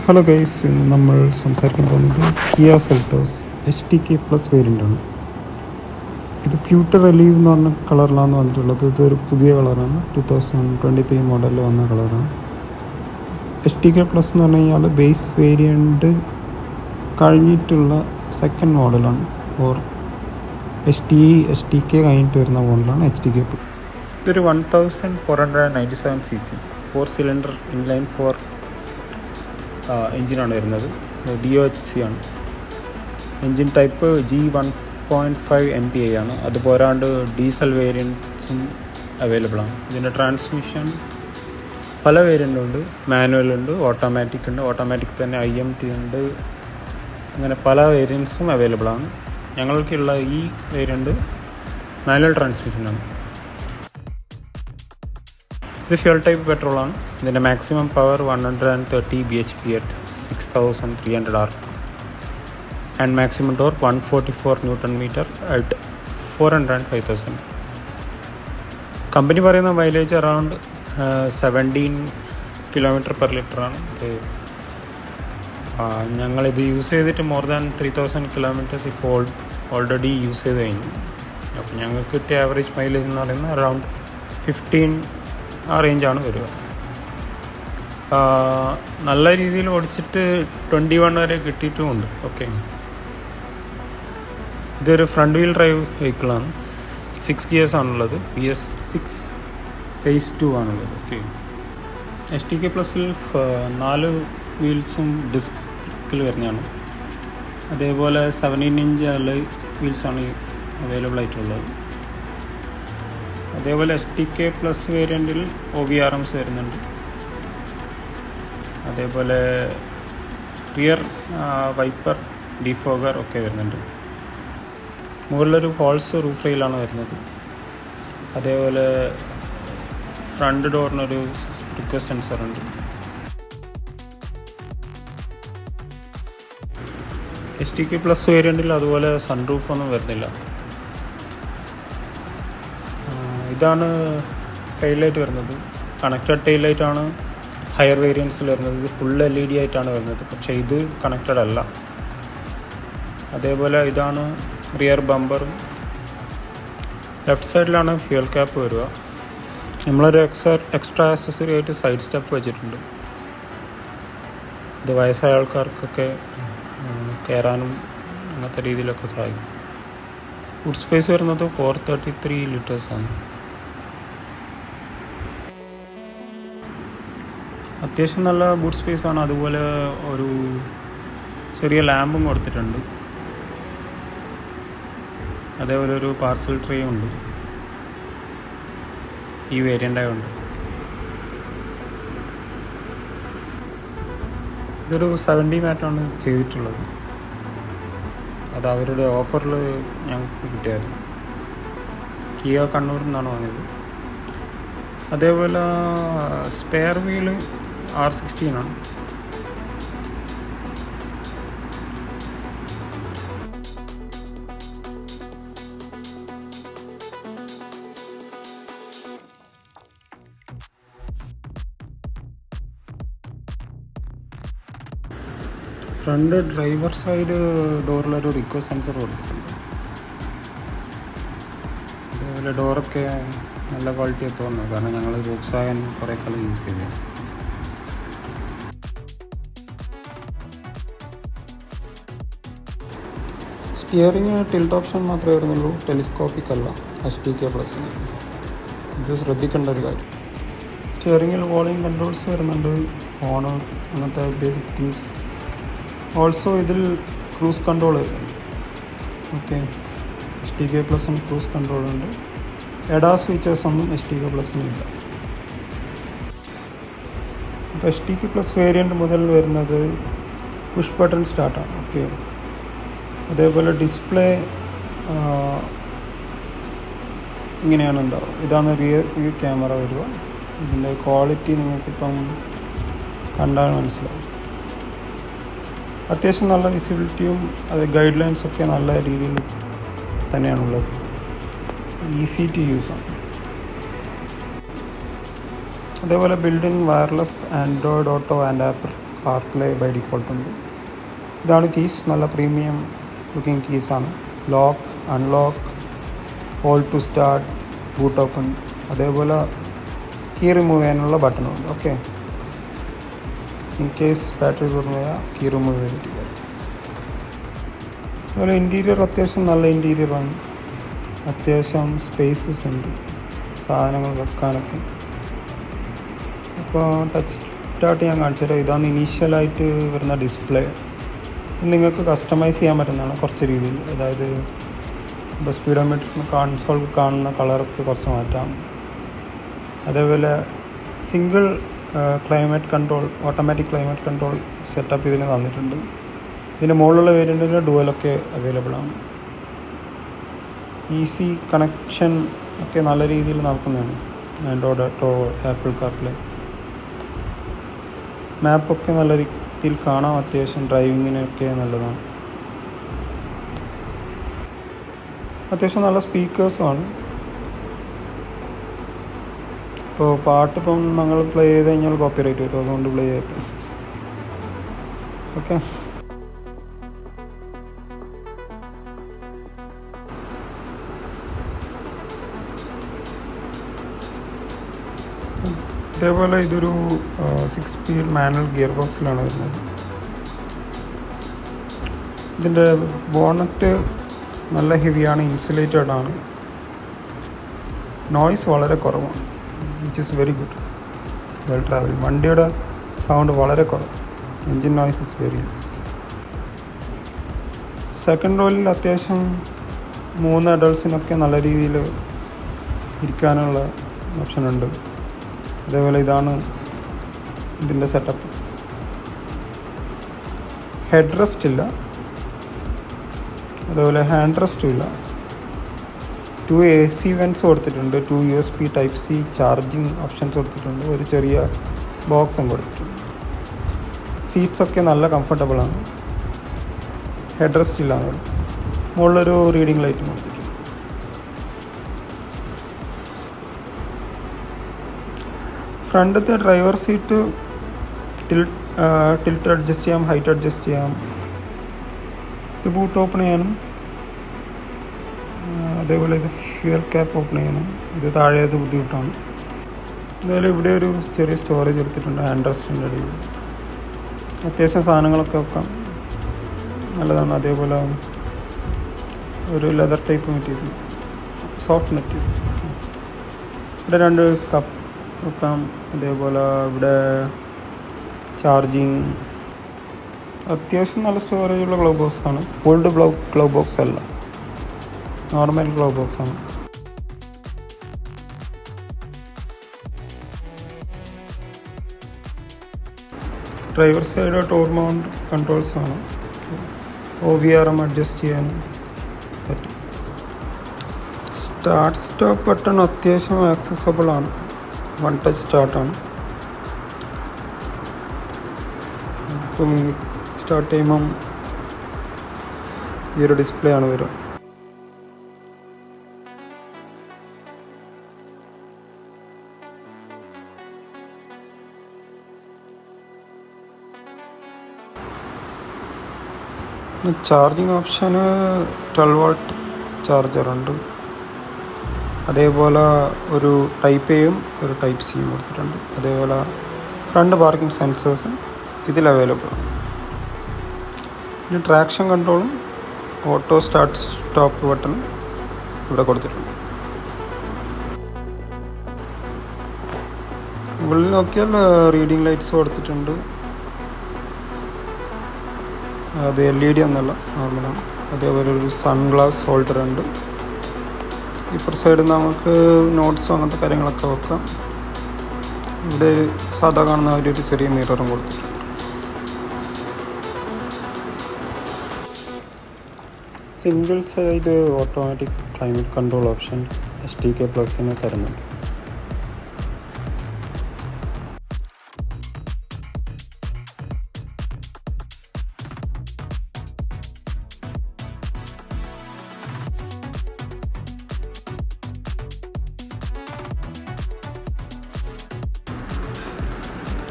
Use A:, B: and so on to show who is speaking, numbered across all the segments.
A: Hello guys, ഇന്ന് നമ്മൾ സംസാരിക്കാൻ പോകുന്നത് കിയ സെൽറ്റോസ് HTK പ്ലസ് വേരിയൻ്റാണ്. ഇത് പ്യൂട്ടർ എലീവ് എന്ന് പറഞ്ഞ കളറിലാണ് വന്നിട്ടുള്ളത്. ഇതൊരു പുതിയ കളറാണ്, 2023 മോഡലിൽ വന്ന കളറാണ്. HTK പ്ലസ് എന്ന് പറഞ്ഞു കഴിഞ്ഞാൽ ബേസ് വേരിയൻ്റ് കഴിഞ്ഞിട്ടുള്ള സെക്കൻഡ് മോഡലാണ്. ഓർ HTK കഴിഞ്ഞിട്ട് വരുന്ന മോഡലാണ് HTK പ്ലസ്. ഇതൊരു 1497cc 4 സിലിണ്ടർ ഇൻലൈൻ 4 എൻജിനാണ് വരുന്നത്. DOHC ആണ്. എൻജിൻ ടൈപ്പ് G1.5 MPI ആണ്. അത് പോരാണ്ട് ഡീസൽ വേരിയൻസും അവൈലബിൾ ആണ്. ഇതിൻ്റെ ട്രാൻസ്മിഷൻ പല വേരിയൻ്റ് ഉണ്ട്. മാനുവൽ ഉണ്ട്, ഓട്ടോമാറ്റിക് ഉണ്ട്, ഓട്ടോമാറ്റിക് തന്നെ IMT ഉണ്ട്. അങ്ങനെ പല വേരിയൻസും അവൈലബിൾ ആണ്. ഞങ്ങൾക്കുള്ള ഈ വേരിയൻ്റ് മാനുവൽ ട്രാൻസ്മിഷനാണ്. ഇത് ഫ്യൂൽ ടൈപ്പ് പെട്രോളാണ്. ഇതിൻ്റെ maximum power 130 bhp at 6300 rpm and maximum torque 144 Nm at 405,000. Company പറയുന്ന മൈലേജ് അറൗണ്ട് 17 km/L ആണ്. ഇത് ഞങ്ങളിത് യൂസ് ചെയ്തിട്ട് മോർ ദാൻ 3000 km ഇപ്പോൾ ഓൾറെഡി യൂസ് ചെയ്ത് കഴിഞ്ഞു. അപ്പോൾ ഞങ്ങൾക്ക് കിട്ടിയ ആവറേജ് മൈലേജ് എന്ന് പറയുന്നത് അറൗണ്ട് 15 ആ റേഞ്ചാണ് വരിക. നല്ല രീതിയിൽ ഓടിച്ചിട്ട് 21 വരെ കിട്ടിയിട്ടുമുണ്ട്. ഓക്കെ, ഇതൊരു ഫ്രണ്ട് വീൽ ഡ്രൈവ് വെഹിക്കിളാണ്. 6 ഗിയേഴ്സ് ആണുള്ളത്. BS6 phase 2 ആണുള്ളത്. ഓക്കെ, HTK പ്ലസിൽ 4 വീൽസും ഡിസ്കിൽ വരുന്നതാണ്. അതേപോലെ 17-inch വീൽസാണ് അവൈലബിൾ ആയിട്ടുള്ളത്. അതേപോലെ HTK പ്ലസ് വേരിയൻറ്റിൽ OBRMs വരുന്നുണ്ട്. അതേപോലെ റിയർ വൈപ്പർ ഡിഫോഗർ ഒക്കെ വരുന്നുണ്ട്. മുകളിലൊരു ഫോൾസ് റൂഫ് റെയിലാണ് വരുന്നത്. അതേപോലെ ഫ്രണ്ട് ഡോറിനൊരു റിക്വസ്റ്റ് സെൻസർ ഉണ്ട്. HTK പ്ലസ് വേരിയൻറ്റിൽ അതുപോലെ സൺറൂഫ് ഒന്നും വരുന്നില്ല. ഇതാണ് ടെയിൽ ലൈറ്റ് വരുന്നത്. കണക്റ്റഡ് ടെയിൽ ലൈറ്റാണ് ഹയർ വേരിയൻസിൽ വരുന്നത്. ഇത് ഫുൾ LED ആയിട്ടാണ് വരുന്നത്, പക്ഷേ ഇത് കണക്റ്റഡ് അല്ല. അതേപോലെ ഇതാണ് റിയർ ബമ്പറും. ലെഫ്റ്റ് സൈഡിലാണ് ഫ്യൂൽ ക്യാപ്പ് വരിക. നമ്മളൊരു എക്സ്ട്രാ ആക്സസറി ആയിട്ട് സൈഡ് സ്റ്റെപ്പ് വെച്ചിട്ടുണ്ട്. ഇത് വയസ്സായ ആൾക്കാർക്കൊക്കെ കയറാനും അങ്ങനത്തെ രീതിയിലൊക്കെ സഹായിക്കും. ഫുഡ് സ്പേസ് വരുന്നത് 433 liters ആണ്. അത്യാവശ്യം നല്ല ബൂട്ട് സ്പേസ് ആണ്. അതുപോലെ ഒരു ചെറിയ ലാമ്പും കൊടുത്തിട്ടുണ്ട്. അതേപോലെ ഒരു പാർസൽ ട്രേയും ഉണ്ട് ഈ വേരിയൻ്റ് ആയതുകൊണ്ട്. ഇതൊരു 70 മാറ്റാണ് ചെയ്തിട്ടുള്ളത്. അത് അവരുടെ ഓഫറിൽ ഞങ്ങൾക്ക് കിട്ടിയായിരുന്നു. കിയ കണ്ണൂരിൽ നിന്നാണ് വാങ്ങിയത്. അതേപോലെ സ്പെയർ വീല് R16 ആണ്. ഫ്രണ്ട് ഡ്രൈവർ സൈഡ് ഡോറിലൊരു റിക്വസ്റ്റ് സെൻസർ കൊടുത്തിട്ടുണ്ട്. അതേപോലെ ഡോറൊക്കെ നല്ല ക്വാളിറ്റി തോന്നുന്നു, കാരണം ഞങ്ങൾ Volkswagen കുറേ കാലം യൂസ് ചെയ്തു. സ്റ്റിയറിങ് ടിൽറ്റ് ഓപ്ഷൻ മാത്രമേ വരുന്നുള്ളൂ, ടെലിസ്കോപ്പിക് അല്ല HTK പ്ലസിന്. ഇത് ശ്രദ്ധിക്കേണ്ട ഒരു കാര്യം. സ്റ്റിയറിങ്ങിൽ വോളിയം കൺട്രോൾസ് വരുന്നുണ്ട്, ഫോണ്, അങ്ങനത്തെ ബേസിക് തിങ്സ്. ഓൾസോ ഇതിൽ ക്രൂസ് കൺട്രോൾ വരുന്നുണ്ട്. ഓക്കെ, HTK പ്ലസിന് ക്രൂസ് കൺട്രോൾ ഉണ്ട്. ADAS ഫീച്ചേഴ്സൊന്നും HTK പ്ലസിനില്ല. അപ്പോൾ HTK പ്ലസ് വേരിയൻ്റ് മുതൽ വരുന്നത് പുഷ് ബട്ടൺ സ്റ്റാർട്ടാണ്. ഓക്കെ, അതേപോലെ ഡിസ്പ്ലേ ഇങ്ങനെയാണ് ഉണ്ടാവുക. ഇതാണ് റിയർ വ്യൂ ക്യാമറ വരിക. ഇതിൻ്റെ ക്വാളിറ്റി നിങ്ങൾക്കിപ്പം കണ്ടാൽ മനസ്സിലാവും. അത്യാവശ്യം നല്ല വിസിബിലിറ്റിയും അത് ഗൈഡ് ലൈൻസൊക്കെ നല്ല രീതിയിൽ തന്നെയാണുള്ളത്. ഈസി ടു യൂസ് ആണ്. അതേപോലെ built in wireless Android Auto and Apple CarPlay by default ഉണ്ട്. ഇതാണ് കീസ്, നല്ല പ്രീമിയം ലുക്കിംഗ് കീസാണ്. Lock, unlock, hold to start, boot open, അതേപോലെ കീ റിമൂവ് ചെയ്യാനുള്ള ബട്ടണുണ്ട്. ഓക്കെ, ഇൻ കേസ് ബാറ്ററി തുറന്നു പോയാൽ കീ റിമൂവ് ചെയ്തിട്ട് വരും. അതുപോലെ ഇൻറ്റീരിയർ അത്യാവശ്യം നല്ല ഇൻറ്റീരിയറാണ്. അത്യാവശ്യം സ്പേസസ് ഉണ്ട് സാധനങ്ങൾ വെക്കാനൊക്കെ. അപ്പോൾ ടച്ച് സ്റ്റാർട്ട് ഞാൻ കാണിച്ചുതരാം. ഇതാണ് ഇനീഷ്യലായിട്ട് വരുന്ന ഡിസ്പ്ലേ. നിങ്ങൾക്ക് കസ്റ്റമൈസ് ചെയ്യാൻ പറ്റുന്നതാണ് കുറച്ച് രീതിയിൽ. അതായത് ഇപ്പോൾ സ്പീഡോമീറ്ററിന് കൺസോൾ കാണുന്ന കളറൊക്കെ കുറച്ച് മാറ്റാം. അതേപോലെ single climate control, automatic climate control setup ഇതിന് തന്നിട്ടുണ്ട്. ഇതിൻ്റെ മുകളിലുള്ള വേരിയൻറ്റിന് ഡുവലൊക്കെ അവൈലബിൾ ആണ്. ഈസി കണക്ഷൻ ഒക്കെ നല്ല രീതിയിൽ നടക്കുന്നതാണ്. ആൻഡ്രോയിഡ് ഓട്ടോ, ആപ്പിൾ കാർപ്ലേ, മാപ്പൊക്കെ നല്ല രീതിയിൽ കാണാം. അത്യാവശ്യം ഡ്രൈവിങ്ങിനൊക്കെ നല്ലതാണ്. അത്യാവശ്യം നല്ല സ്പീക്കേഴ്സുമാണ്. ഇപ്പോൾ പാട്ടിപ്പം ഞങ്ങൾ പ്ലേ ചെയ്ത് കഴിഞ്ഞാൽ കോപ്പിറൈറ്റ് വരും, അതുകൊണ്ട് പ്ലേ ചെയ്യട്ടെ. ഓക്കെ, ഇതേപോലെ ഇതൊരു 6 സ്പീഡ് മാനുവൽ ഗിയർ ബോക്സിലാണ് വരുന്നത്. ഇതിൻ്റെ ബോണറ്റ് നല്ല ഹെവിയാണ്, ഇൻസുലേറ്റഡ് ആണ്. നോയ്സ് വളരെ കുറവാണ്, which is very good well travelling. വണ്ടിയുടെ സൗണ്ട് വളരെ കുറവ്, engine noise is very less. Second റോയിൽ അത്യാവശ്യം 3 അഡൾട്ട്സിനൊക്കെ നല്ല രീതിയിൽ ഇരിക്കാനുള്ള ഓപ്ഷൻ ഉണ്ട്. അതേപോലെ ഇതാണ് ഇതിൻ്റെ സെറ്റപ്പ്. ഹെഡ് റെസ്റ്റ് ഇല്ല, അതേപോലെ ഹാൻഡ് റെസ്റ്റും ഇല്ല. 2 AC വെൻറ്റ്സ് കൊടുത്തിട്ടുണ്ട്, 2 USB Type-C ചാർജിങ് ഓപ്ഷൻസ് കൊടുത്തിട്ടുണ്ട്, ഒരു ചെറിയ ബോക്സും കൊടുത്തിട്ടുണ്ട്. സീറ്റ്സൊക്കെ നല്ല കംഫർട്ടബിളാണ്. ഹെഡ് റെസ്റ്റ് ഇല്ലാന്ന് പറയും. മുകളിലൊരു റീഡിങ് ലൈറ്റും കൊടുത്തിട്ടുണ്ട്. ഫ്രണ്ടത്തെ ഡ്രൈവർ സീറ്റ് ടിൽറ്റ് അഡ്ജസ്റ്റ് ചെയ്യാം, ഹൈറ്റ് അഡ്ജസ്റ്റ് ചെയ്യാം. ഇത് ബൂട്ട് ഓപ്പൺ ചെയ്യാനും, അതേപോലെ ഇത് ഫ്യൂൽ ക്യാപ്പ് ഓപ്പൺ ചെയ്യാനും. ഇത് താഴേത് ബുദ്ധിമുട്ടാണ്. എന്തായാലും ഇവിടെ ഒരു ചെറിയ സ്റ്റോറേജ് എടുത്തിട്ടുണ്ട് ഹാൻഡ് റെസ്റ്റിൻ്റെ ഇടയിൽ. അത്യാവശ്യം സാധനങ്ങളൊക്കെ വെക്കാം, നല്ലതാണ്. അതേപോലെ ഒരു leather type material, soft material. ഇവിടെ 2 കപ്പ് വെക്കാം. അതേപോലെ ഇവിടെ ചാർജിങ്. അത്യാവശ്യം നല്ല സ്റ്റോറേജുള്ള ഗ്ലൗ ബോക്സാണ്. ഓൾഡ് ഗ്ലൗ ബോക്സ് അല്ല, നോർമൽ ഗ്ലൗ ബോക്സാണ്. ഡ്രൈവർ സൈഡ് ടോർ മൗണ്ട് കൺട്രോൾസാണ്. OVRM അഡ്ജസ്റ്റ് ചെയ്യാൻ പറ്റും. സ്റ്റാർട്ട് സ്റ്റോപ്പ് ബട്ടൺ അത്യാവശ്യം ആക്സസബിൾ ആണ്. 1 ടച്ച് സ്റ്റാർട്ടാണ്. ഇപ്പം സ്റ്റാർട്ട് ചെയ്യുമ്പം ഈ ഒരു ഡിസ്പ്ലേ ആണ് വരിക. ചാർജിങ് ഓപ്ഷന് 12 വോൾട്ട് ചാർജറുണ്ട്. അതേപോലെ ഒരു Type-Aയും ഒരു Type-Cയും കൊടുത്തിട്ടുണ്ട്. അതേപോലെ ഫ്രണ്ട് പാർക്കിംഗ് സെൻസേഴ്സും ഇതിൽ അവൈലബിൾ ആണ്. പിന്നെ ട്രാക്ഷൻ കൺട്രോളും ഓട്ടോ സ്റ്റാർട്ട് സ്റ്റോപ്പ് ബട്ടണും ഇവിടെ കൊടുത്തിട്ടുണ്ട്. മുകളിൽ നോക്കിയാൽ റീഡിങ് ലൈറ്റ്സ് കൊടുത്തിട്ടുണ്ട്. അത് LED എന്നല്ല, നോർമലാണ്. അതേപോലെ ഒരു സൺഗ്ലാസ് ഹോൾഡർ ഉണ്ട്. ഇപ്പുറ സൈഡിൽ നമുക്ക് നോട്ട്സും അങ്ങനത്തെ കാര്യങ്ങളൊക്കെ വെക്കാം. ഇവിടെ സാധാ കാണുന്ന ഒരു ചെറിയ മിററും കൊടുത്തിട്ടുണ്ട്. Single side automatic climate control option STK+ തരുന്നുണ്ട്.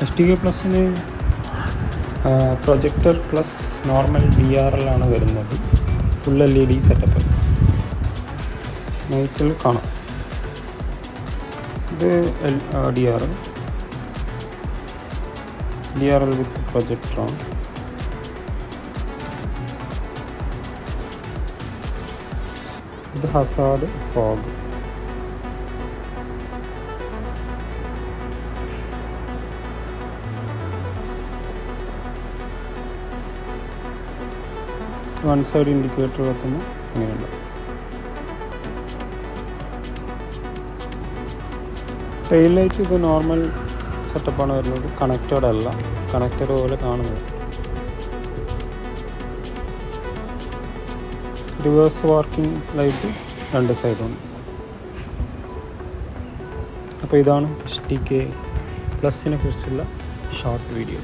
A: STK+ന് പ്രൊജക്ടർ പ്ലസ് നോർമൽ DRL ആണ് വരുന്നത്. ഫുൾ LED സെറ്റപ്പ് നൈറ്റിൽ കാണാം. ഇത് DRL വിത്ത് പ്രൊജക്ടറാണ്. ഇത് Hazard fog. One side indicator വെക്കുമ്പോൾ ഇങ്ങനെയുണ്ട്. ടെയിൽ ലൈറ്റ് ഇത് നോർമൽ സെറ്റപ്പാണ് വരുന്നത്, കണക്റ്റഡ് അല്ല, കണക്റ്റഡ് പോലെ കാണുന്നത്. റിവേഴ്സ് വർക്കിംഗ് ലൈറ്റ് രണ്ട് സൈഡുണ്ട്. അപ്പോൾ ഇതാണ് STK Plusനെ കുറിച്ചുള്ള ഷോർട്ട് വീഡിയോ.